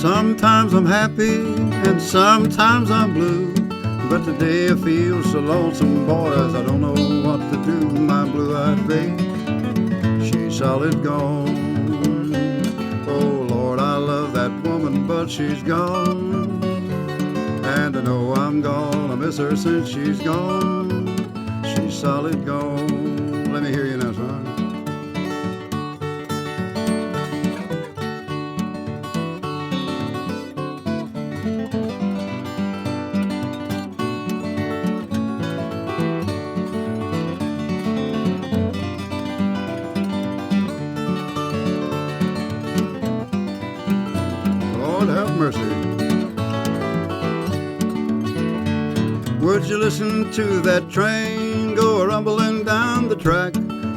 Sometimes I'm happy and sometimes I'm blue, but today I feel so lonesome, boys, I don't know what to do. My blue-eyed babe, she's solid gone. Oh Lord, I love that woman, but she's gone, and I know I'm gonna miss her since she's gone. She's solid gone. Let me hear you now, son. Lord have mercy. Would you listen to that train go rumbling down the track?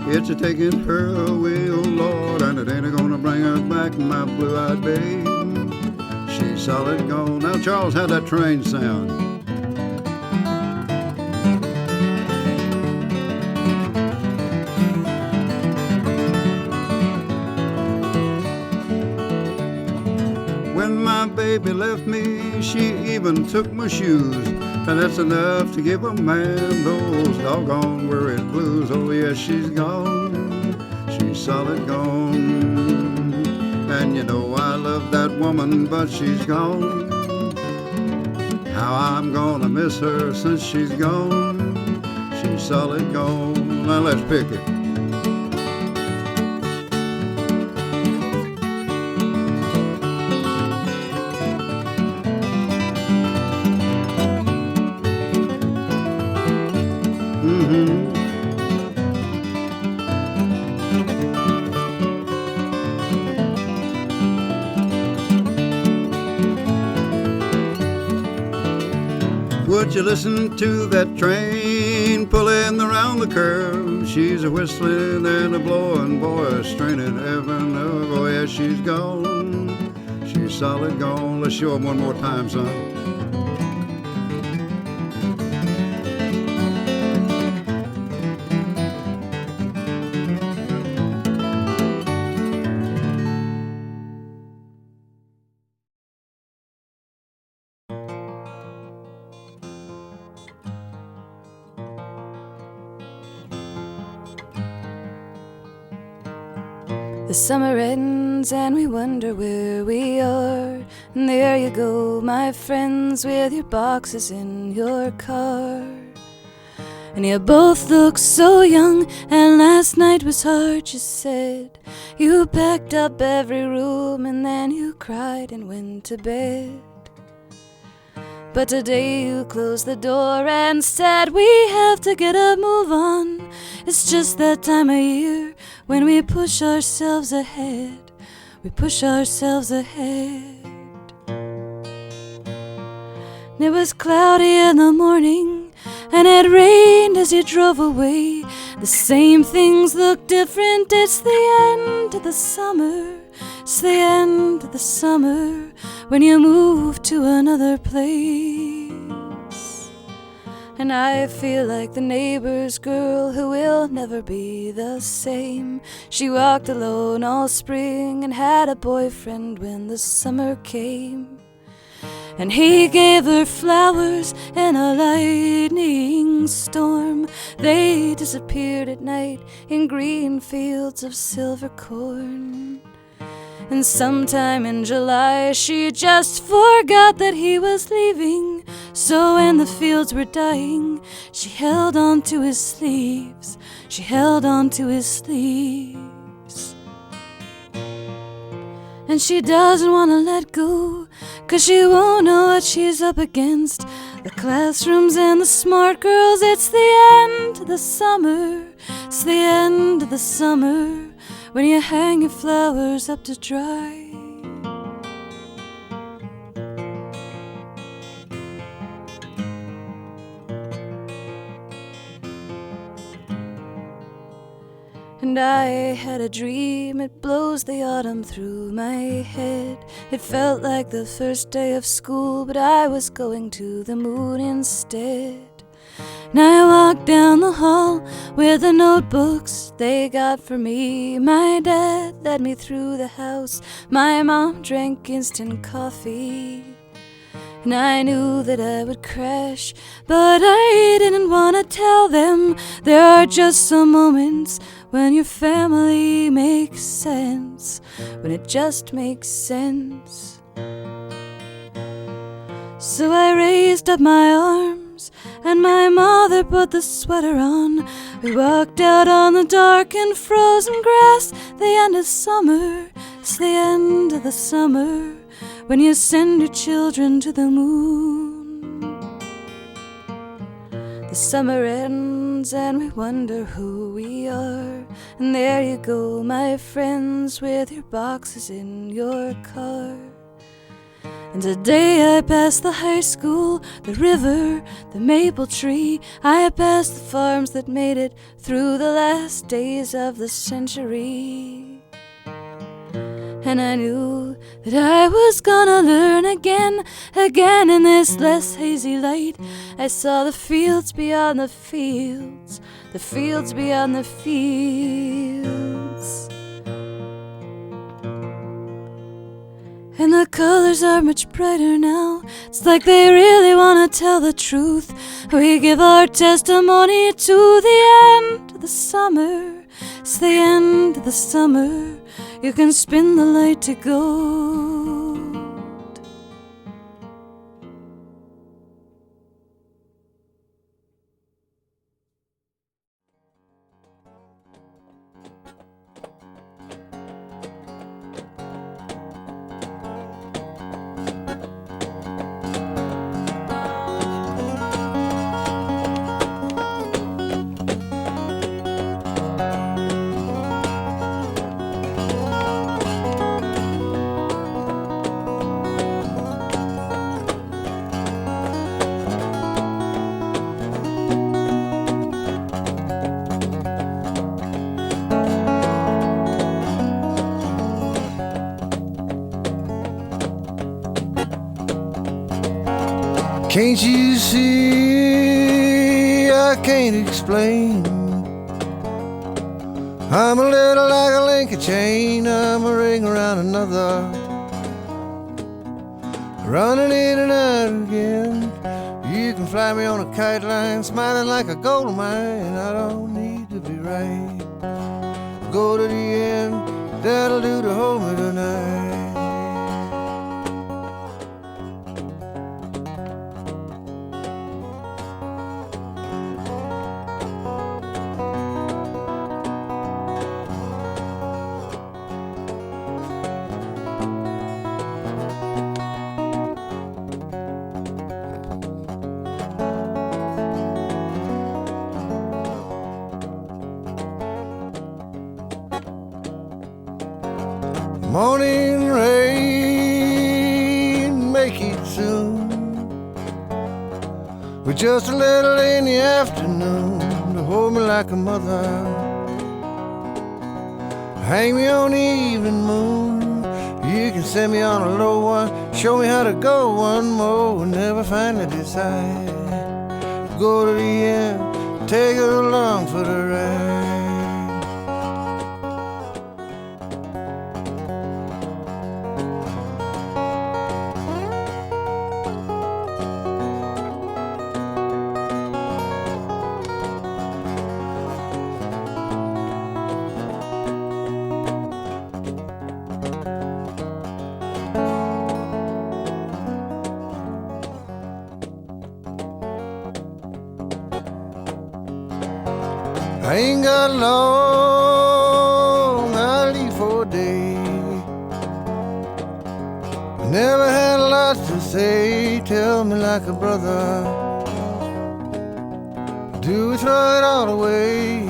It's a taking her away, oh Lord, and it ain't gonna bring her back, my blue-eyed babe. She's solid gone. Now, Charles, how'd that train sound? When my baby left me, she even took my shoes, and that's enough to give a man those doggone worried blues. Oh yes, she's gone, she's solid gone, and you know I love that woman, but she's gone. How I'm gonna miss her since she's gone. She's solid gone. Now let's pick it. Would you listen to that train pulling around the curve? She's a whistling and a blowing, boy, straining heaven. Oh yeah, she's gone, she's solid gone. Let's show 'em one more time, son. The summer ends and we wonder where we are, and there you go, my friends, with your boxes in your car. And you both look so young, and last night was hard, you said. You packed up every room and then you cried and went to bed. But today you closed the door and said, we have to get a move on. It's just that time of year when we push ourselves ahead. We push ourselves ahead. And it was cloudy in the morning, and it rained as you drove away. The same things look different. It's the end of the summer. It's the end of the summer when you move to another place. And I feel like the neighbor's girl who will never be the same. She walked alone all spring and had a boyfriend when the summer came. And he gave her flowers in a lightning storm. They disappeared at night in green fields of silver corn. And sometime in July she just forgot that he was leaving. So when the fields were dying, she held on to his sleeves. She held on to his sleeves. And she doesn't want to let go, 'cause she won't know what she's up against. The classrooms and the smart girls. It's the end of the summer. It's the end of the summer when you hang your flowers up to dry. And I had a dream, it blows the autumn through my head. It felt like the first day of school, but I was going to the moon instead. And I walked down the hall with the notebooks they got for me. My dad led me through the house. My mom drank instant coffee. And I knew that I would crash, but I didn't want to tell them. There are just some moments when your family makes sense, when it just makes sense. So I raised up my arms, and my mother put the sweater on. We walked out on the dark and frozen grass. The end of summer, it's the end of the summer, when you send your children to the moon. The summer ends and we wonder who we are. And there you go, my friends, with your boxes in your car. And today I passed the high school, the river, the maple tree. I passed the farms that made it through the last days of the century. And I knew that I was gonna learn again in this less hazy light. I saw the fields beyond the fields, the fields beyond the fields. And the colors are much brighter now. It's like they really wanna tell the truth. We give our testimony to the end of the summer. It's the end of the summer. You can spin the light to gold. Can't you see, I can't explain. I'm a little like a link of chain. I'm a ring around another, running in and out again. You can fly me on a kite line, smiling like a gold mine. I don't need to be right. Go to the end, that'll do to hold me tonight. Morning rain, make it soon. With just a little in the afternoon to hold me like a mother. Hang me on the evening moon. You can send me on a low one, show me how to go one more, and never finally decide. Go to the end, take it along for the ride. I ain't got long, I leave for a day. Never had a lot to say, tell me like a brother. Do we throw it all away?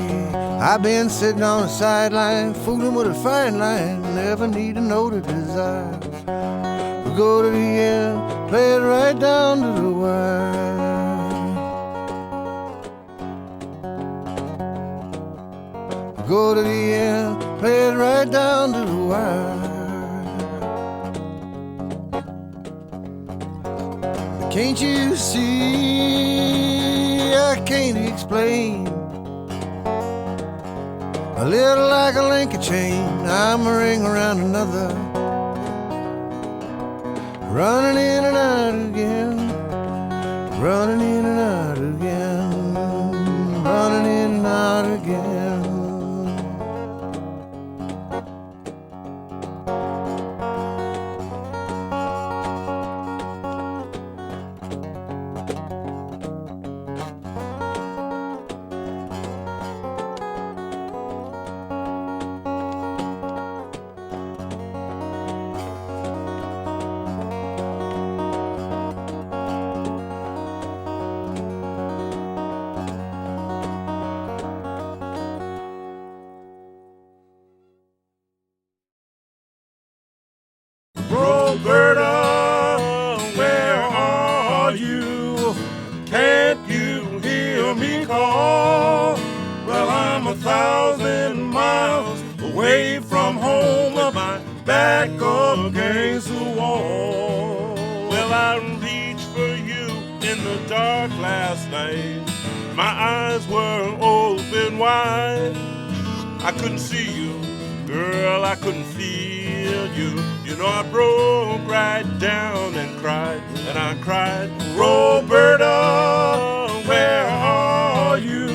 I've been sitting on the sideline, fooling with a fine line, never need to know the desire. We go to the end, play it right down to the wire. Go to the end, play it right down to the wire. Can't you see, I I can't explain. A little like a link of chain, I'm a ring around another, running in and out again, running in and out again, running in and out again. Roberta, where are you? Can't you hear me call? Well, I'm 1,000 miles away from home, with my back against the wall. Well, I reached for you in the dark last night. My eyes were open wide. I couldn't see you, girl, I couldn't feel you. You know, I broke right down and cried, and I cried, Roberta, where are you?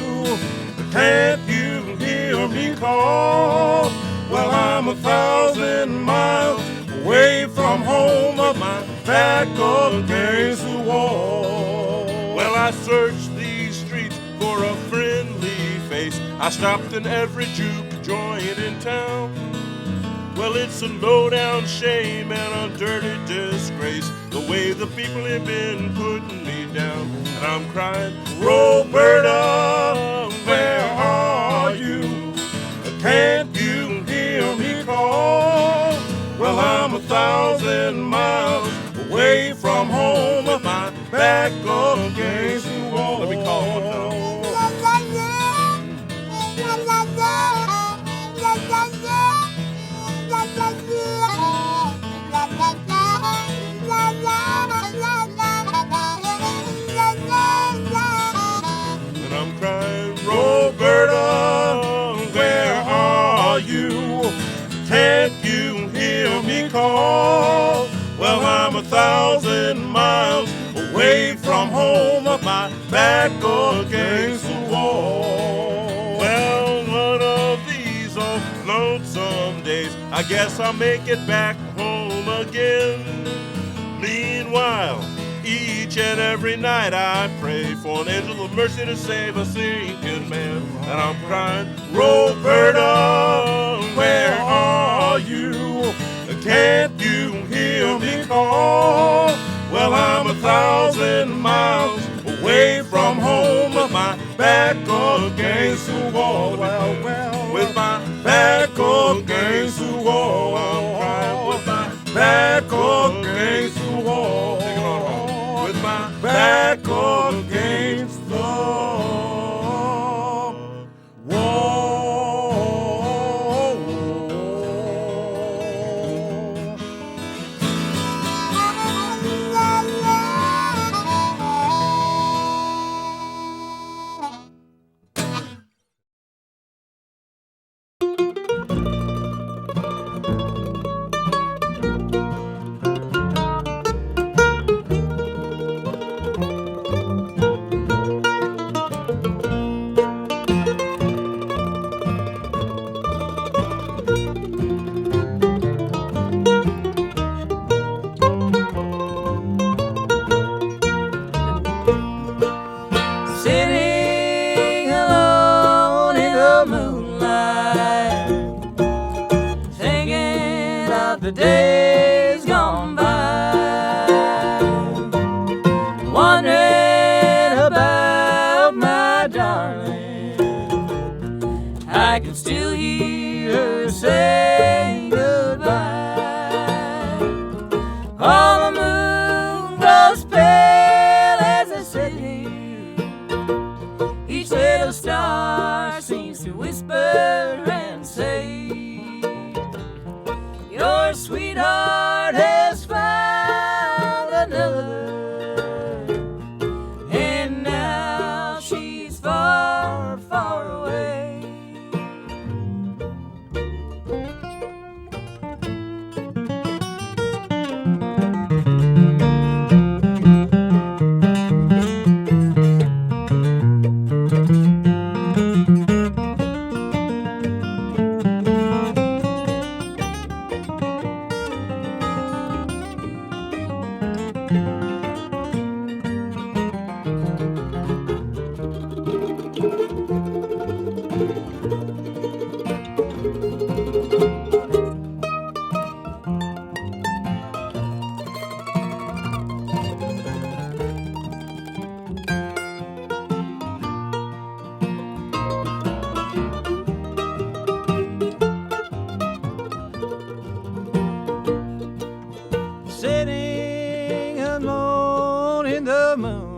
Can't you hear me call? Well, I'm 1,000 miles away from home, with my back against the wall. Well, I searched these streets for a friendly face. I stopped in every juke joint in town. Well, it's a low-down shame and a dirty disgrace, the way the people have been putting me down. And I'm crying, Roberta, where are you? Can't you hear me call? Well, I'm 1,000 miles away from home, with my back against the wall. Let me call one time. And I'm crying, Roberta, where are you? Can't you hear me call? Well, I'm 1,000 miles away from home, with my back against the wall. Well, one of these old lonesome days, I guess I'll make it back home again. Meanwhile, each and every night I pray for an angel of mercy to save a sinking man. And I'm crying, Roberta, where are you? Can't you hear me call? Well, I'm 1,000 miles away from home, with my back against the wall. Well, with my back against the wall. I'm crying with my back against the wall. With my back against the wall. Sitting alone in the moonlight, thinking of the days gone by, wondering about my darling. I can still hear her say goodbye. All the moon grows pale as I sit here. Each little star seems to whisper and say, your sweetheart has found another, and now she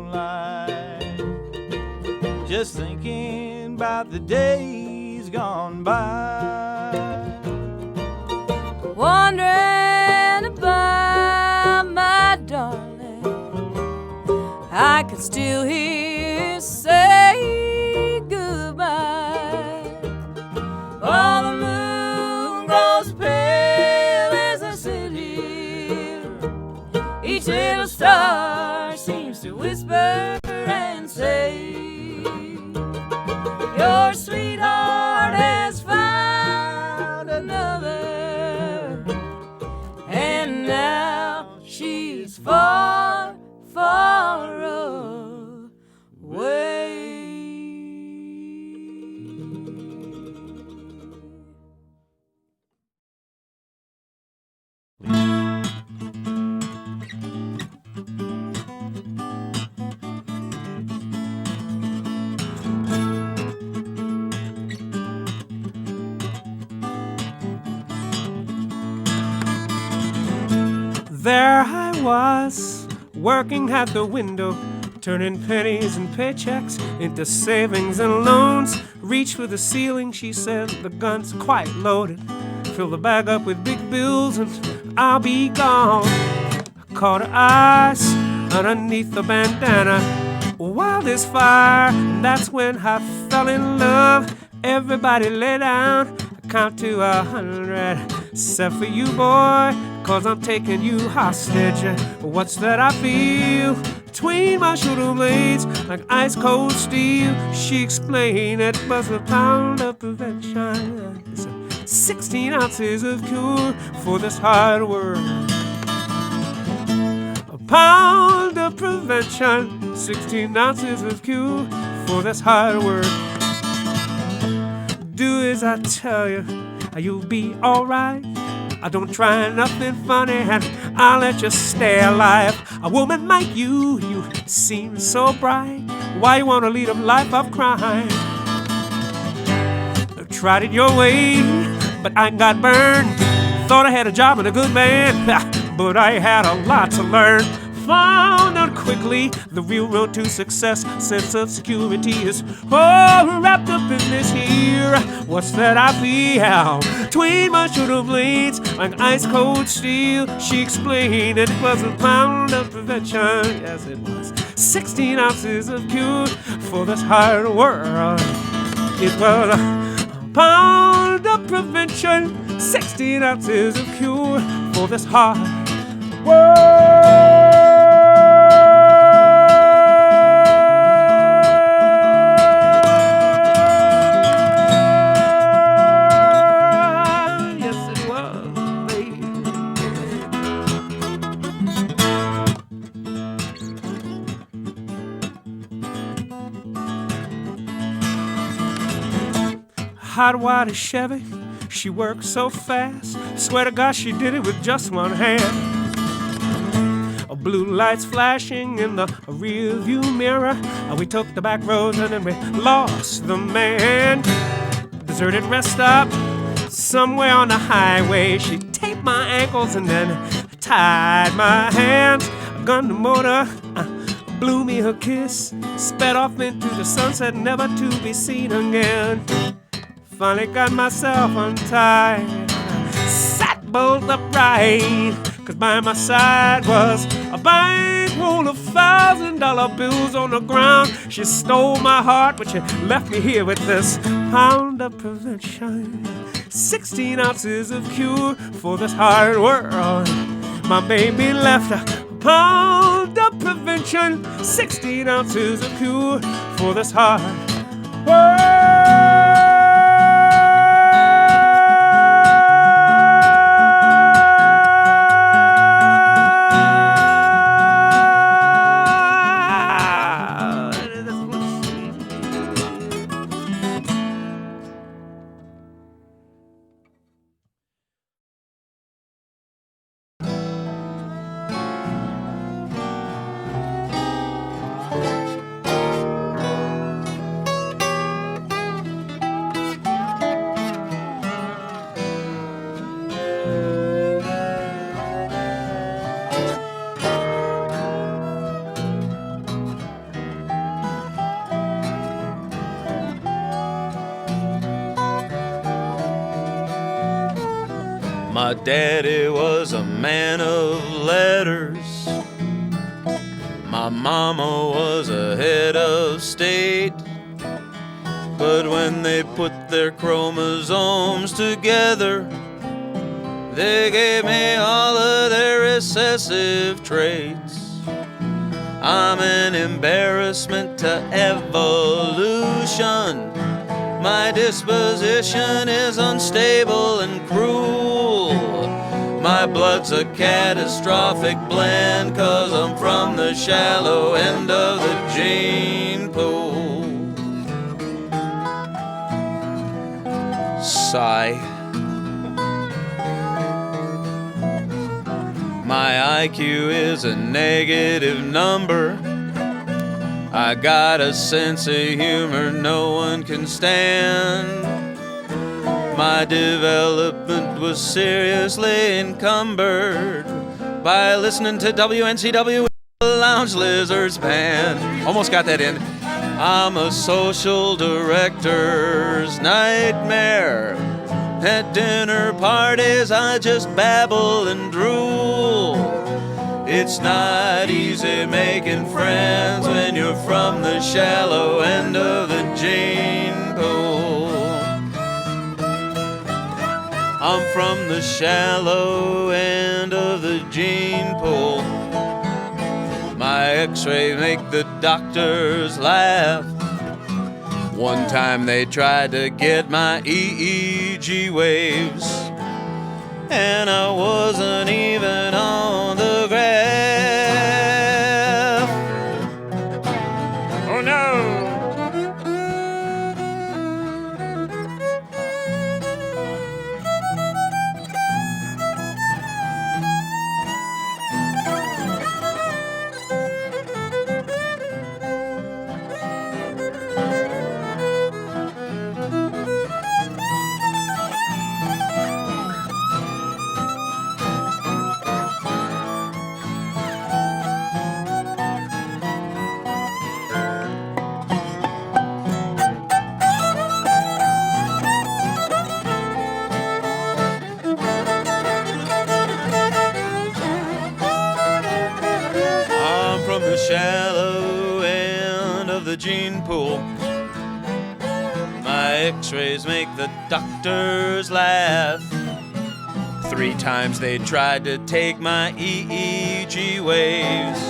moonlight, just thinking about the days gone by. Wondering about my darling, I can still hear you say goodbye. While the moon grows pale as I sit here, each little star seems to whisper and say, your sweetheart has found another, and now she's far, far away. There I was, working at the window, turning pennies and paychecks into savings and loans. Reach for the ceiling, she said, the gun's quite loaded. Fill the bag up with big bills and I'll be gone. I caught her eyes underneath the bandana. Wild as fire, and that's when I fell in love. Everybody lay down, I count to 100. Except for you, boy, 'cause I'm taking you hostage. What's that I feel between my shoulder blades, like ice cold steel? She explained it was a pound of prevention. It's 16 ounces of cure for this hard work. A pound of prevention, 16 ounces of cure for this hard work. Do as I tell you, you'll be alright. I don't try nothing funny and I'll let you stay alive. A woman like you, you seem so bright. Why you wanna lead a life of crime? I tried it your way, but I got burned. Thought I had a job and a good man, but I had a lot to learn. Found out quickly the real road to success. Sense of security is all wrapped up in this here. What's that I feel between my shoulder blades, like ice cold steel? She explained it was a pound of prevention. Yes, it was 16 ounces of cure for this hard world. It was a pound of prevention, 16 ounces of cure for this hard world. Hot water Chevy, she worked so fast. Swear to God she did it with just one hand. Blue lights flashing in the rear view mirror. We took the back roads and then we lost the man. Deserted rest stop somewhere on the highway. She taped my ankles and then tied my hands. Gunned the motor, blew me her kiss. Sped off into the sunset, never to be seen again. Finally got myself untied, sat bolt upright, 'cause by my side was a bankroll of $1,000 bills on the ground. She stole my heart, but she left me here with this pound of prevention, 16 ounces of cure for this hard world. My baby left a pound of prevention, 16 ounces of cure for this hard world. My daddy was a man of letters. My mama was a head of state. But when they put their chromosomes together, they gave me all of their recessive traits. I'm an embarrassment to evolution. My disposition is unstable and cruel. My blood's a catastrophic blend, 'cause I'm from the shallow end of the gene pool. Sigh. My IQ is a negative number. I got a sense of humor no one can stand. My development was seriously encumbered by listening to WNCW Lounge Lizards Band. Almost got that in. I'm a social director's nightmare. At dinner parties I just babble and drool. It's not easy making friends when you're from the shallow end of the gene pool. I'm from the shallow end of the gene pool. My x-rays make the doctors laugh. One time they tried to get my EEG waves, and I wasn't even on the graph. Oh no! Shallow end of the gene pool. My x-rays make the doctors laugh. 3 times they tried to take my EEG waves,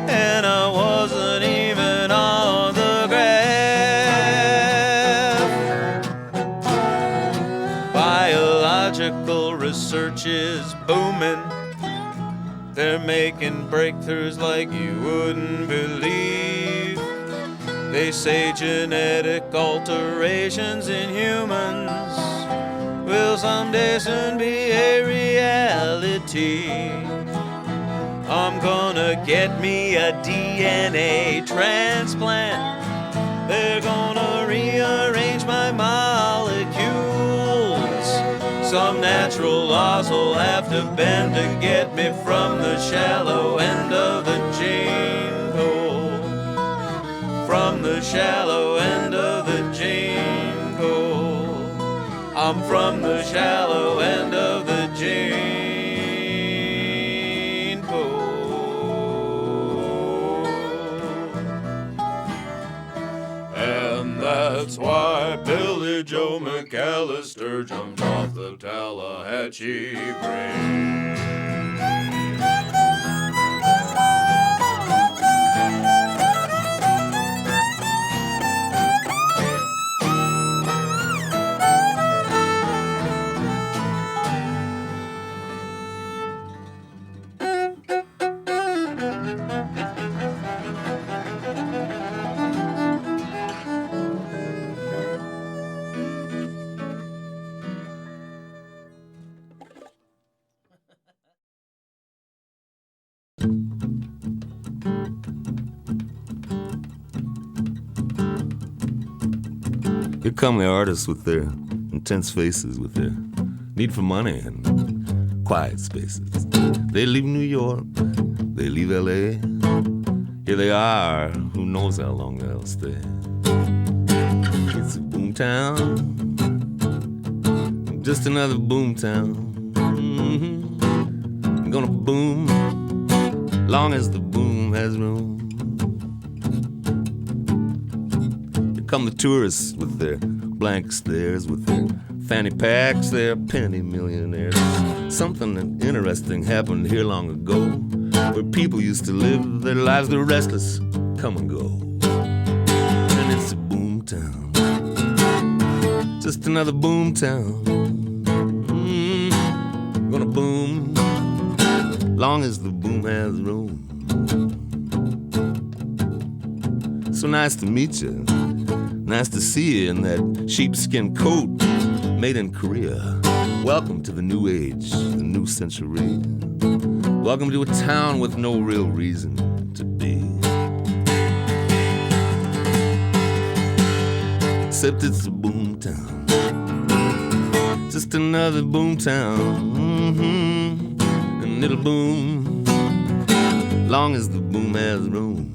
and I wasn't even on the graph. Biological research is booming. They're making breakthroughs like you wouldn't believe. They say genetic alterations in humans will someday soon be a reality. I'm gonna get me a DNA transplant. They're gonna rearrange my molecules. Some natural laws will have to bend to get me from the shallow end of the gene pool. From the shallow end of the gene pool. I'm from the shallow end of the gene pool. And that's why Billy Joe McAllister jumped off the Tallahatchie Bridge. Here come the artists with their intense faces, with their need for money and quiet spaces. They leave New York, they leave LA. Here they are, who knows how long they'll stay. It's a boomtown, just another boomtown. gonna boom, long as the boom has room. Here come the tourists with their blank stares, with their fanny packs, their penny millionaires. Something interesting happened here long ago, where people used to live their lives, they're restless, come and go. And it's a boomtown, just another boomtown. Gonna boom, long as the boom has room. So nice to meet you, nice to see you in that sheepskin coat made in Korea. Welcome to the new age, the new century. Welcome to a town with no real reason to be. Except it's a boomtown, just another boomtown. And it'll boom, long as the boom has room.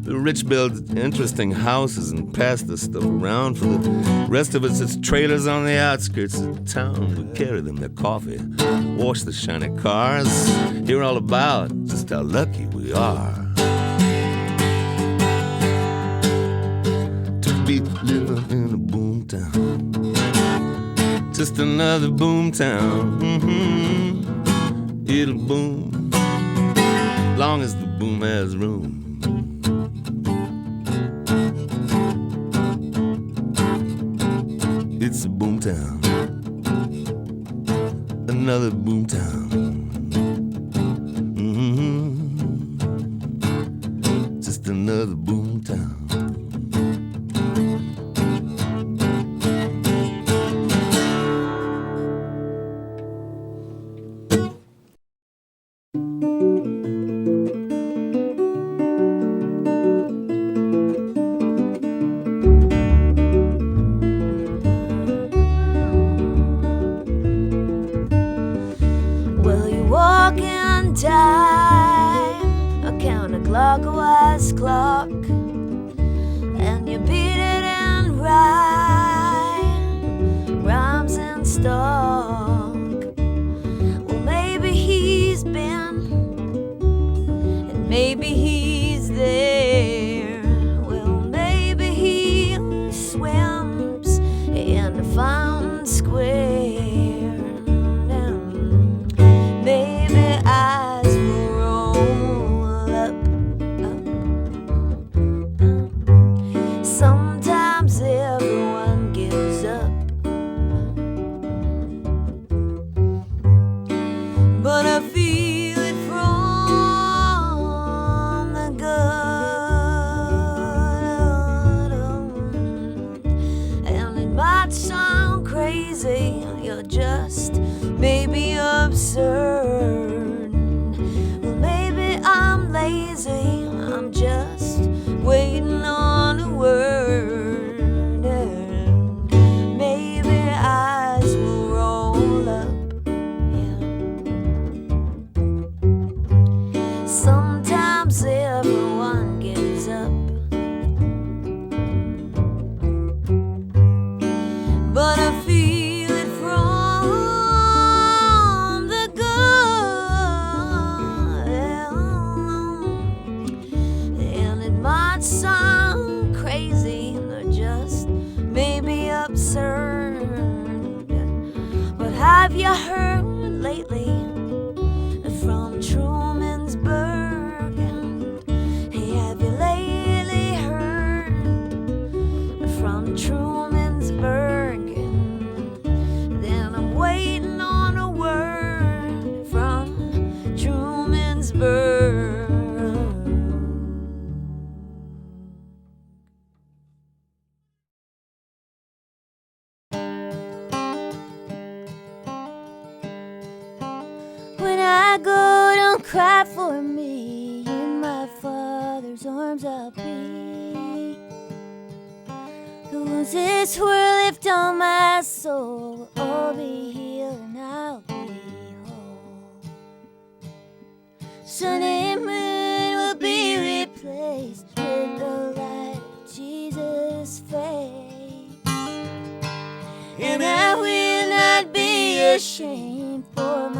The rich build interesting houses and pass the stuff around. For the rest of us, it's trailers on the outskirts of town. We carry them their coffee, wash the shiny cars, hear all about just how lucky we are to be living in a boomtown. Just another boomtown. It'll boom, long as the boom has room. It's a boomtown, another boomtown. Just another boomtown. Time, a counterclockwise clock, and you beat it in rhymes and stock. Well, maybe he's been, and maybe he's there. Well, maybe he swims in the fountain square. Absurd. Well, maybe I'm lazy, I'm just waiting on a word. Maybe eyes will roll up, yeah. Sometimes everyone gives up, but I feel it from but have you heard lately from Trumansburg? Hey, have you lately heard from Trumansburg? Then I'm waiting on a word from Trumansburg. Cry for me, in my Father's arms I'll be. The wounds that swirl lift on my soul will all be healed and I'll be whole. Sun and moon will be replaced with the light of Jesus' face. And I will not be ashamed, for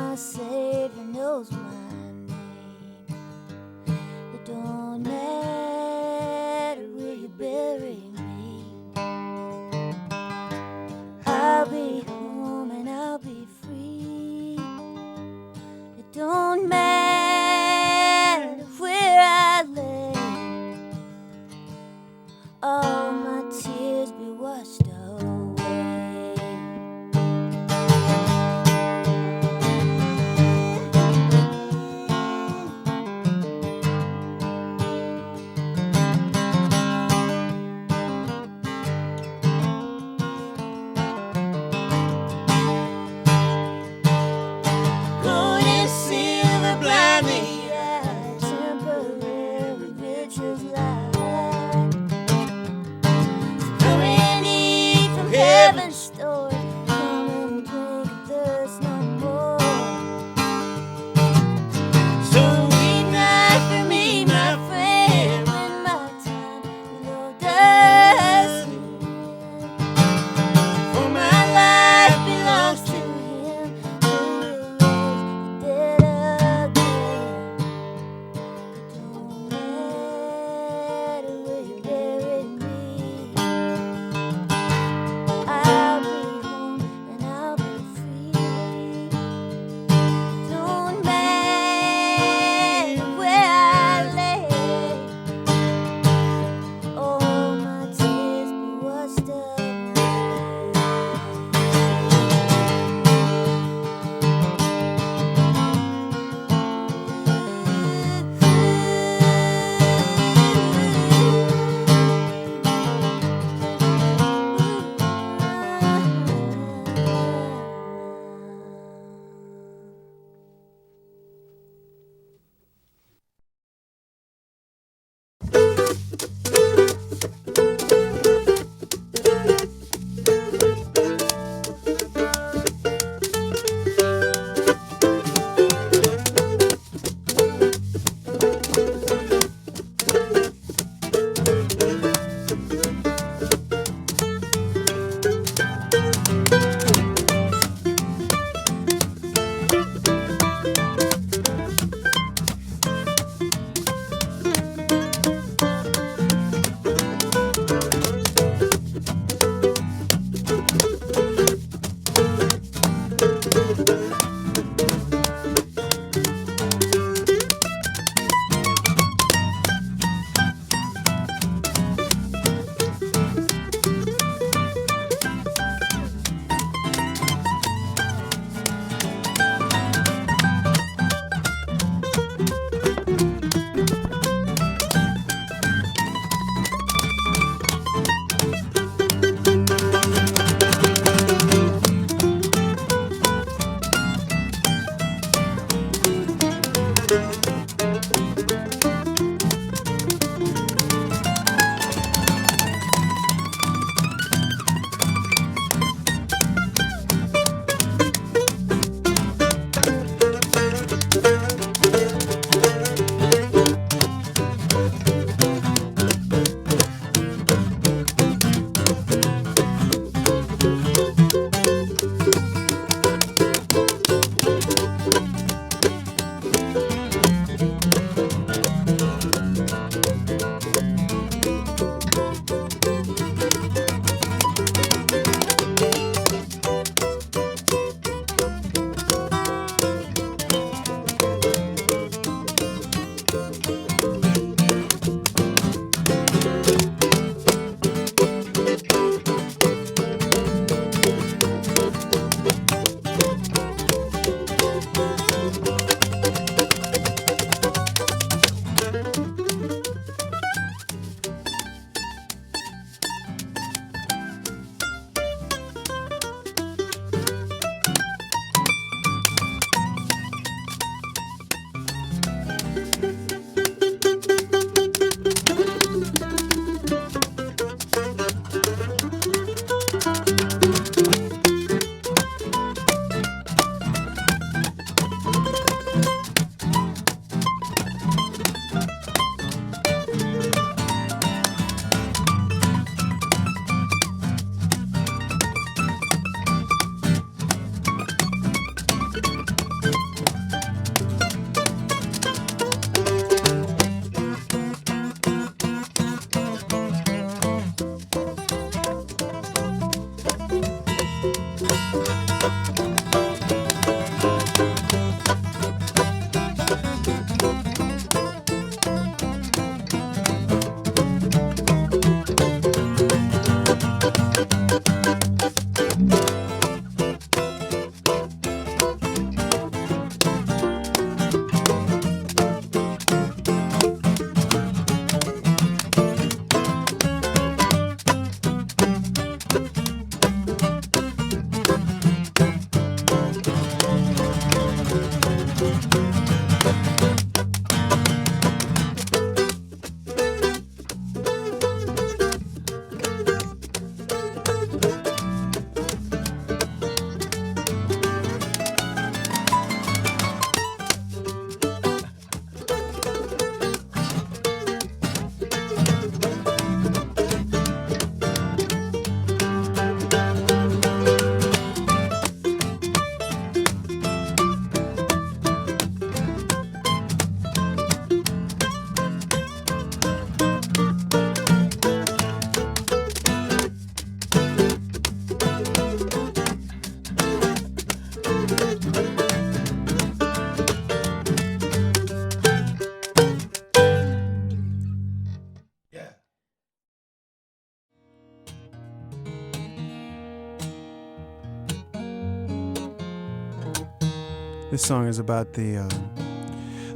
This song is about the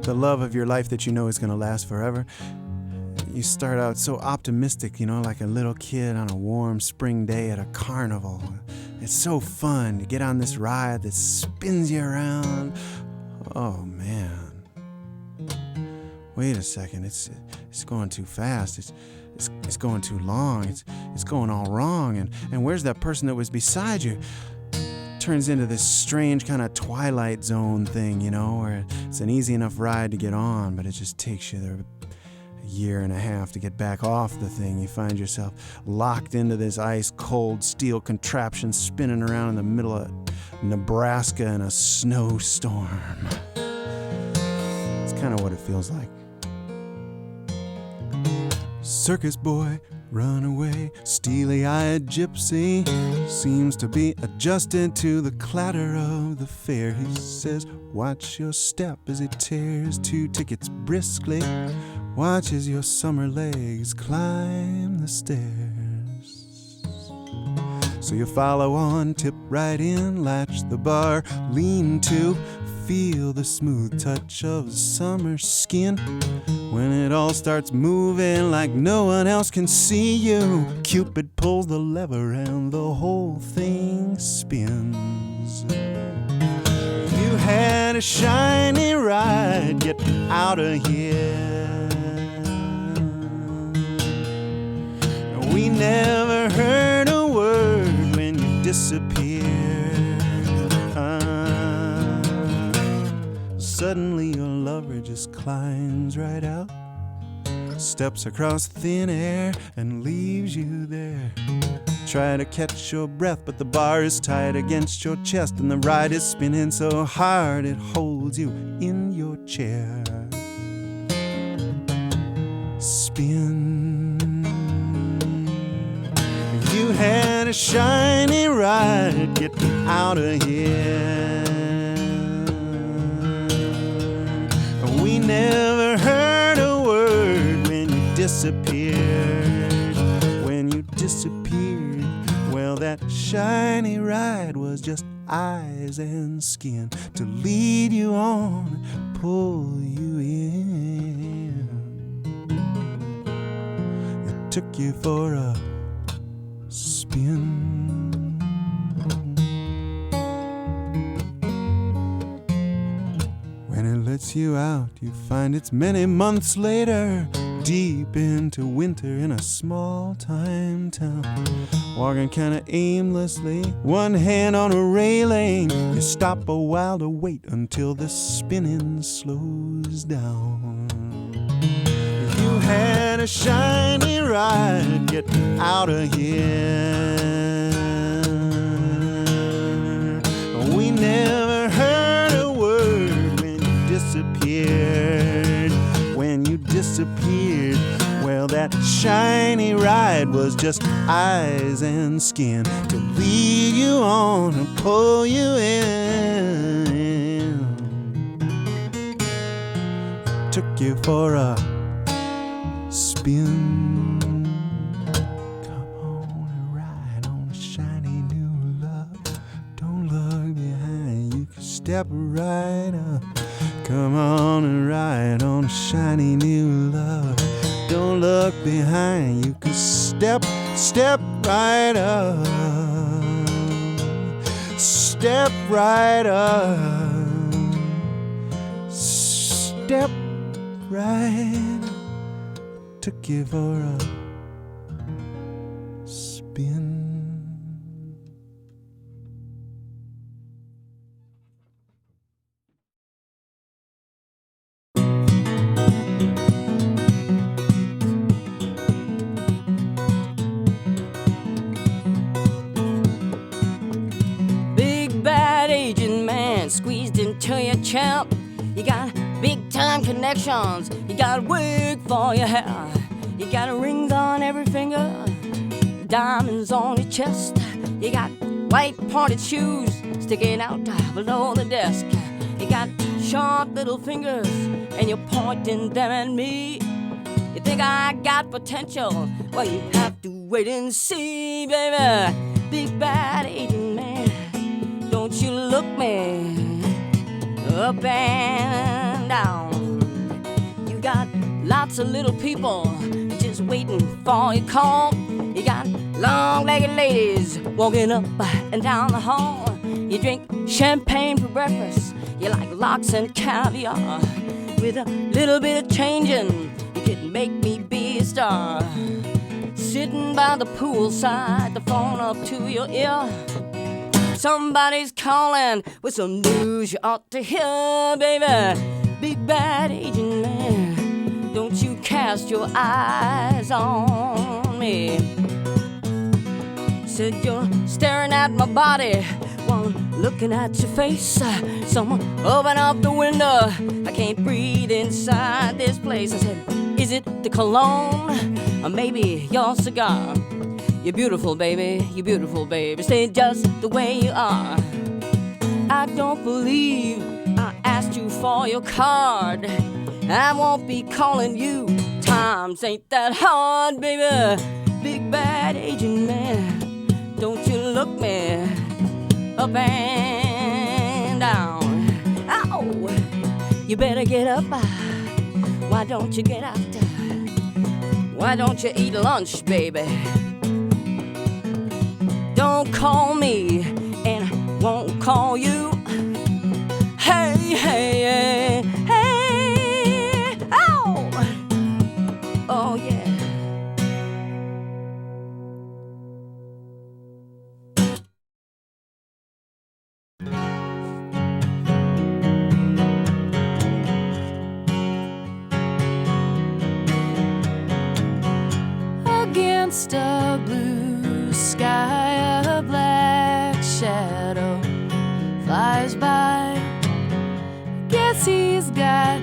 love of your life that you know is going to last forever. You start out so optimistic, like a little kid on a warm spring day at a carnival. It's so fun to get on this ride that spins you around. Oh, man. Wait a second. It's going too fast. It's going too long. It's going all wrong. And where's that person that was beside you? Turns into this strange kind of Twilight Zone thing, where it's an easy enough ride to get on, but it just takes you there a year and a half to get back off the thing. You find yourself locked into this ice-cold steel contraption spinning around in the middle of Nebraska in a snowstorm. It's kind of what it feels like. Circus boy, runaway, steely-eyed gypsy seems to be adjusted to the clatter of the fare. He says, watch your step as he tears 2 tickets briskly. Watch as your summer legs climb the stairs. So you follow on, tip right in, latch the bar, lean to, feel the smooth touch of summer skin. When it all starts moving like no one else can see you, Cupid pulls the lever and the whole thing spins. You had a shiny ride, get out of here. We never heard a word when you disappeared. Suddenly your lover just climbs right out, steps across thin air and leaves you there. Try to catch your breath, but the bar is tight against your chest, and the ride is spinning so hard it holds you in your chair. Spin. You had a shiny ride, get out of here. We never heard a word when you disappeared. When you disappeared, well, that shiny ride was just eyes and skin to lead you on, pull you in. It took you for a spin. When it lets you out, you find it's many months later, deep into winter in a small-time town. Walking kinda aimlessly, one hand on a railing. You stop a while to wait until the spinning slows down. You had a shiny ride, get out of here. We never heard a word when you disappeared. When you disappeared, well, that shiny ride was just eyes and skin to lead you on and pull you in. Took you for a spin. Come on and ride on a shiny new love. Don't look behind, you can step right up. Come on and ride on a shiny new love. Don't look behind, you can step right up. Step right up. Step right. Took you for a spin. Big bad agent man squeezed into your champ. You got big time connections. You got a wig for your hair. You got rings on every finger, diamonds on your chest. You got white pointed shoes sticking out below the desk. You got short little fingers and you're pointing them at me. You think I got potential? Well, you have to wait and see, baby. Big bad agent man, don't you look me up and down. You got lots of little people just waiting for your call. You got long-legged ladies walking up and down the hall. You drink champagne for breakfast. You like lox and caviar. With a little bit of changing, you could make me be a star. Sitting by the poolside, the phone up to your ear. Somebody's calling with some news you ought to hear, baby. Big bad agent man, don't you cast your eyes on me. Said you're staring at my body while I'm looking at your face. Someone open up the window, I can't breathe inside this place. I said, is it the cologne or maybe your cigar? You're beautiful, baby, you're beautiful, baby. Stay just the way you are. I don't believe I asked you for your card. I won't be calling you. Times ain't that hard, baby. Big bad agent man, don't you look me up and down. Ow! You better get up. Why don't you get out? Why don't you eat lunch, baby? Don't call me, and I won't call you. Hey, hey, hey, hey, oh, oh yeah. Against a blue sky, a black shadow flies by. Guess he's got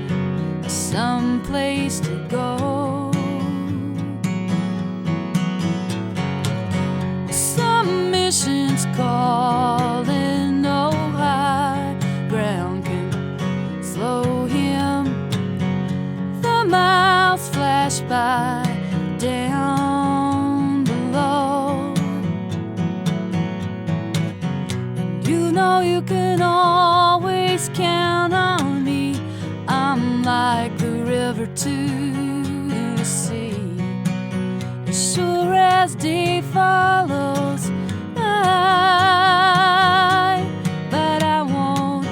some place to go. Some missions calling, no high ground can slow him. The miles flash by down below. And you know you can always count on me. I'm like the river to the sea. As sure as day follows night, but I won't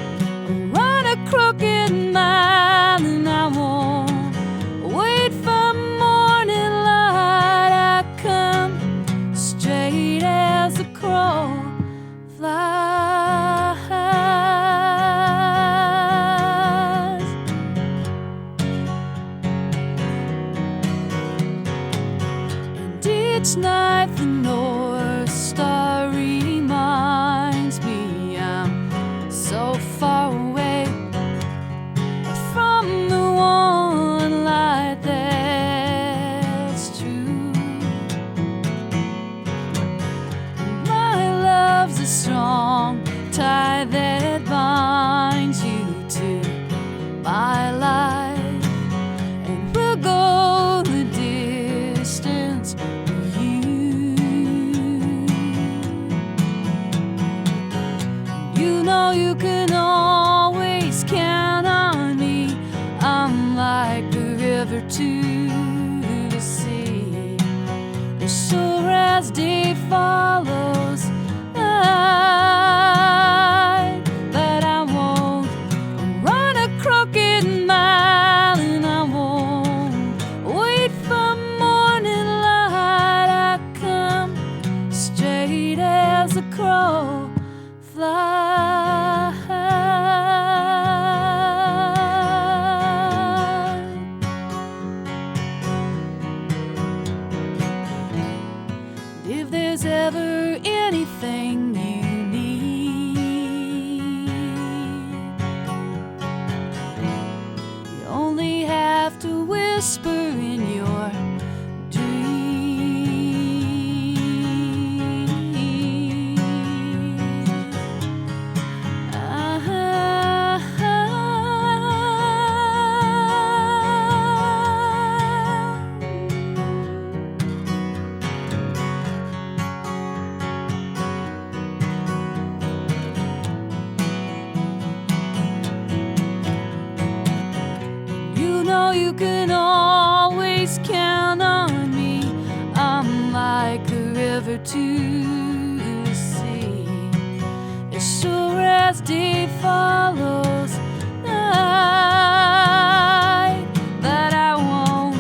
run a crooked mile, and I won't wait for morning light. I come straight as a crow flies. And each night the North Star reminds me I'm so far away from the one light that's true. My love's a strong tie that binds you to my life, and we'll go the distance with you. You know you can always count on me. I'm like the river to the sea. As sure as day follows night, but I won't run a crooked mile, and I won't wait for morning light. I come straight as a crow flies. If there's ever anything you need, you only have to whisper in your dreams. as day follows night, that I won't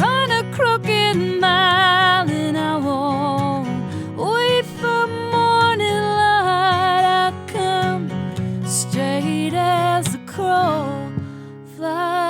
run a crooked mile, and I won't wait for morning light. I come straight as the crow flies.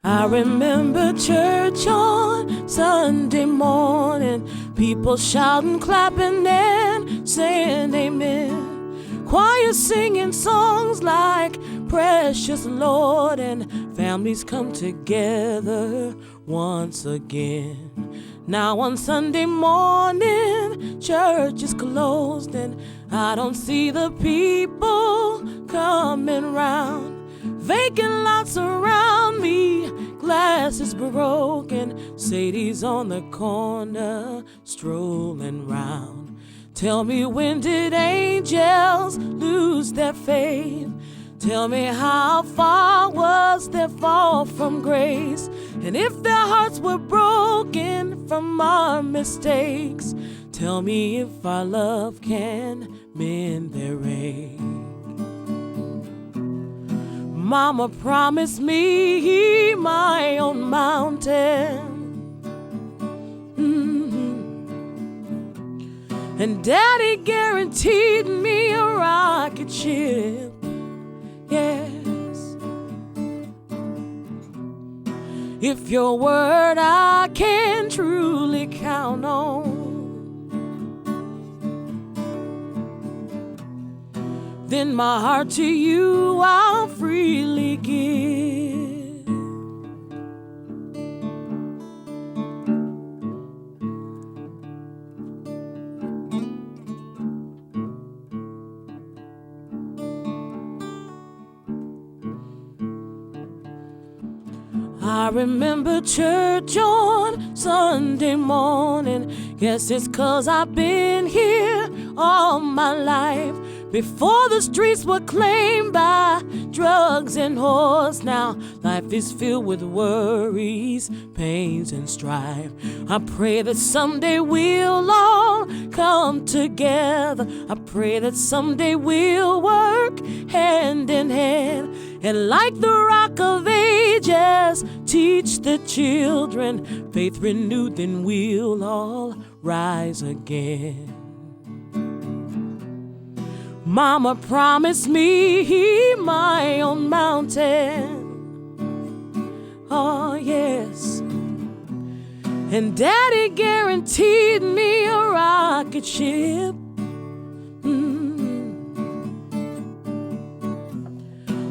I remember church on Sunday morning, people shouting, clapping, and saying amen. Choir singing songs like Precious Lord, and families come together once again. Now on Sunday morning, church is closed, and I don't see the people coming round. Vacant lots around me, glasses broken, Sadie's on the corner, strolling round. Tell me, when did angels lose their faith? Tell me, how far was their fall from grace? And if their hearts were broken from our mistakes, tell me if our love can mend their ache. Mama promised me my own mountain, and Daddy guaranteed me a rocket ship. Yes, if your word I can truly count on, then my heart to you I'll freely give. I remember church on Sunday morning. Guess it's 'cause I've been here all my life. Before the streets were claimed by drugs and whores, now life is filled with worries, pains, and strife. I pray that someday we'll all come together. I pray that someday we'll work hand in hand, and like the Rock of Ages, teach the children faith renewed, then we'll all rise again. Mama promised me my own mountain, oh yes, and Daddy guaranteed me a rocket ship.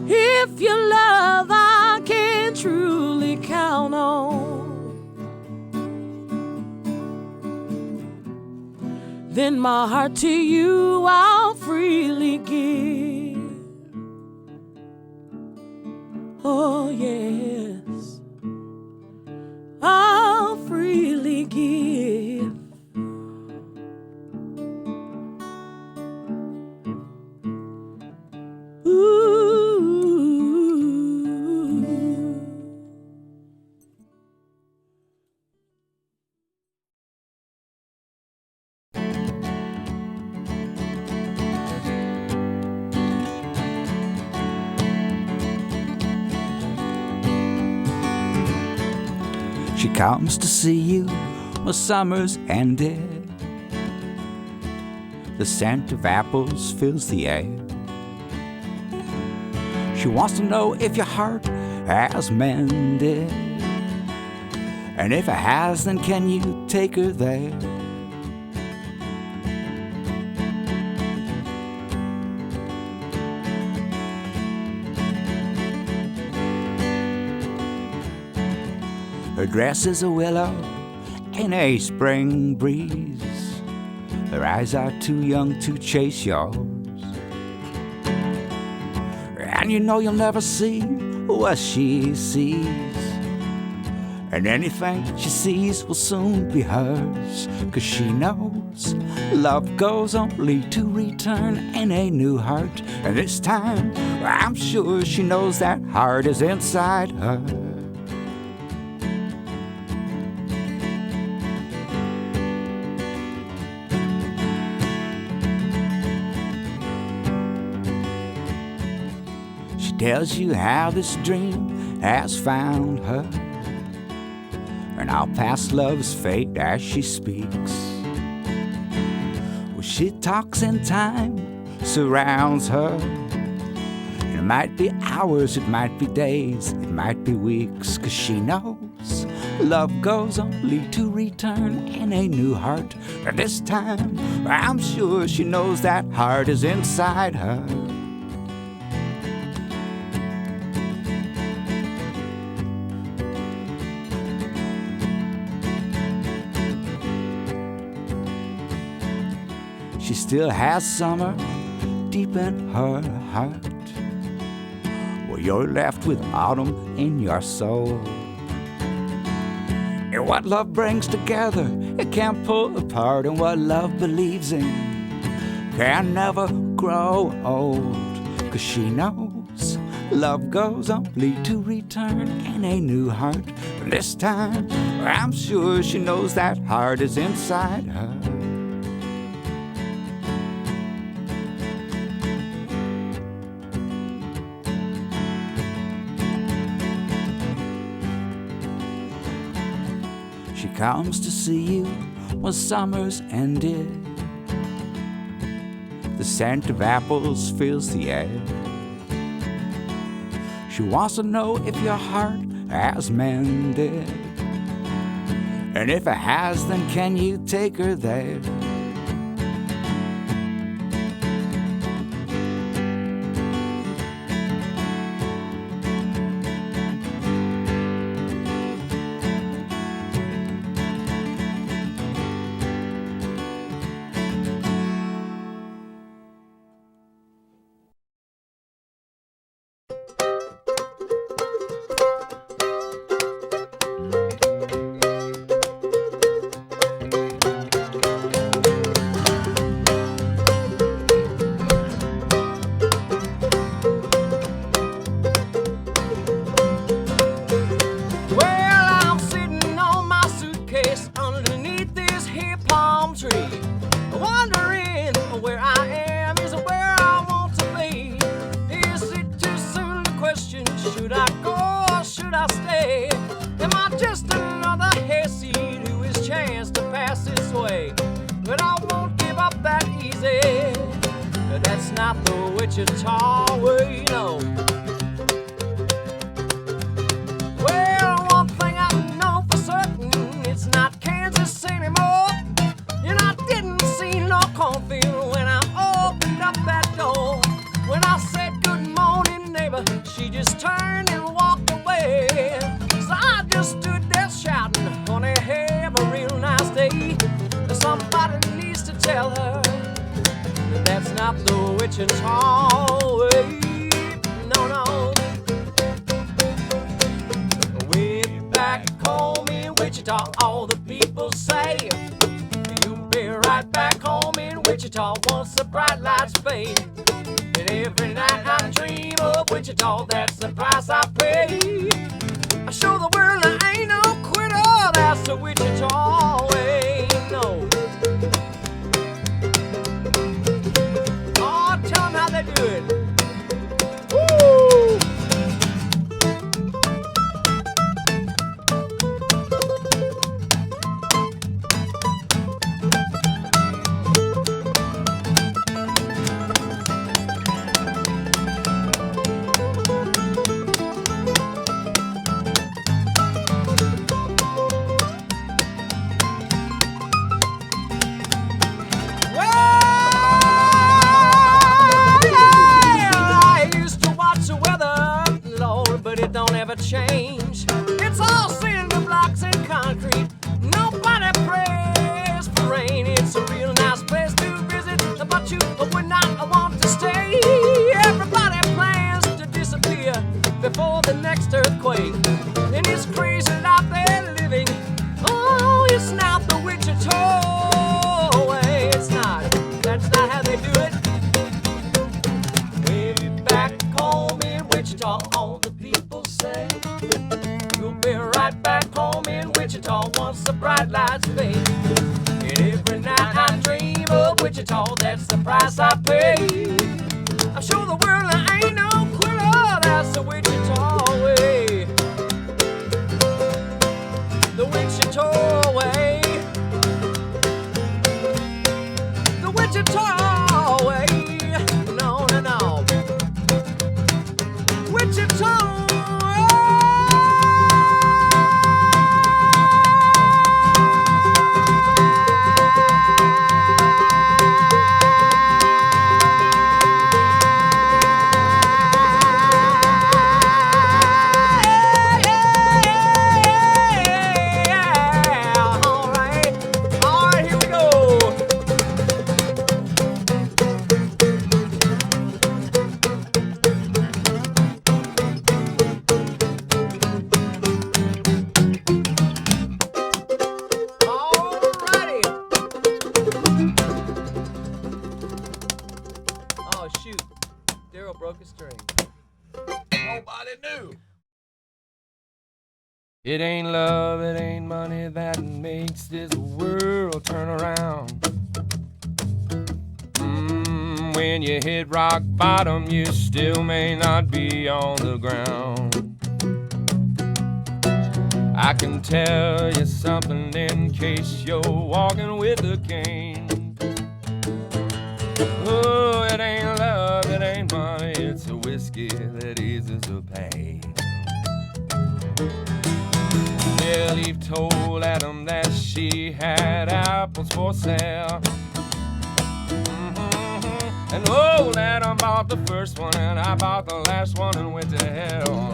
If your love I can truly count on, then my heart to you I'll freely give. Oh yes, I'll freely give. Ooh. She comes to see you when summer's ended. The scent of apples fills the air. She wants to know if your heart has mended, and if it has, then can you take her there? Her dress is a willow in a spring breeze. Her eyes are too young to chase yours. And you know you'll never see what she sees. And anything she sees will soon be hers. 'Cause she knows love goes only to return in a new heart. And this time, I'm sure she knows that heart is inside her. Tells you how this dream has found her, and how past loves fade as she speaks. Well, she talks and time surrounds her. And it might be hours, it might be days, it might be weeks, 'cause she knows love goes only to return in a new heart. And this time, I'm sure she knows that heart is inside her. She still has summer deep in her heart. Well, you're left with autumn in your soul. And what love brings together, it can't pull apart. And what love believes in can never grow old. 'Cause she knows love goes only to return in a new heart. And this time, I'm sure she knows that heart is inside her. Comes to see you when summer's ended. The scent of apples fills the air. She wants to know if your heart has mended. And if it has, then can you take her there? Wichita way, no. Well, one thing I know for certain, it's not Kansas anymore. And I didn't see no cornfield when I opened up that door. When I said good morning, neighbor, she just turned and walked away. So I just stood there shouting, honey, have a real nice day. Somebody needs to tell her that's not the Wichita way, no, no. Way back home in Wichita, all the people say you'll be right back home in Wichita once the bright lights fade. And every night I dream of Wichita, that's the price I pay. I show the world I ain't no quitter, that's the Wichita way, no. Tell them how they do it. Woo! awake in this crazy life they're living. Oh, it's not the Wichita way. It's not. That's not how they do it. Way back home in Wichita, all the people say you'll be right back home in Wichita once the bright lights fade. And every night I dream of Wichita, that's the price I pay. I'm sure the world ain't no quitter, that's the Wichita way. The Wichita way. The Wichita way. No, no, no. Wichita. Darrell broke a string. Nobody knew. It ain't love, it ain't money that makes this world turn around. When you hit rock bottom, you still may not be on the ground. I can tell you something in case you're walking with a cane. Oh, it ain't love, it ain't money, it's a whiskey that eases the pain. Well, Eve told Adam that she had apples for sale. And old Adam bought the first one, and I bought the last one and went to hell.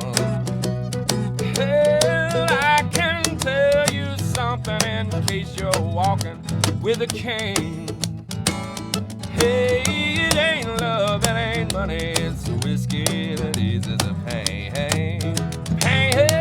Hell, I can tell you something in case you're walking with a cane. Hey, it ain't love, it ain't money, it's a whiskey that eases the pain. Hey, hey, hey, hey.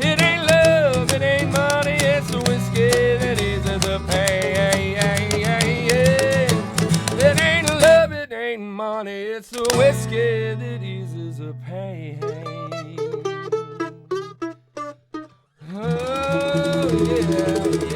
It ain't love, it ain't money, it's the whiskey that is the pain. Oh, yeah.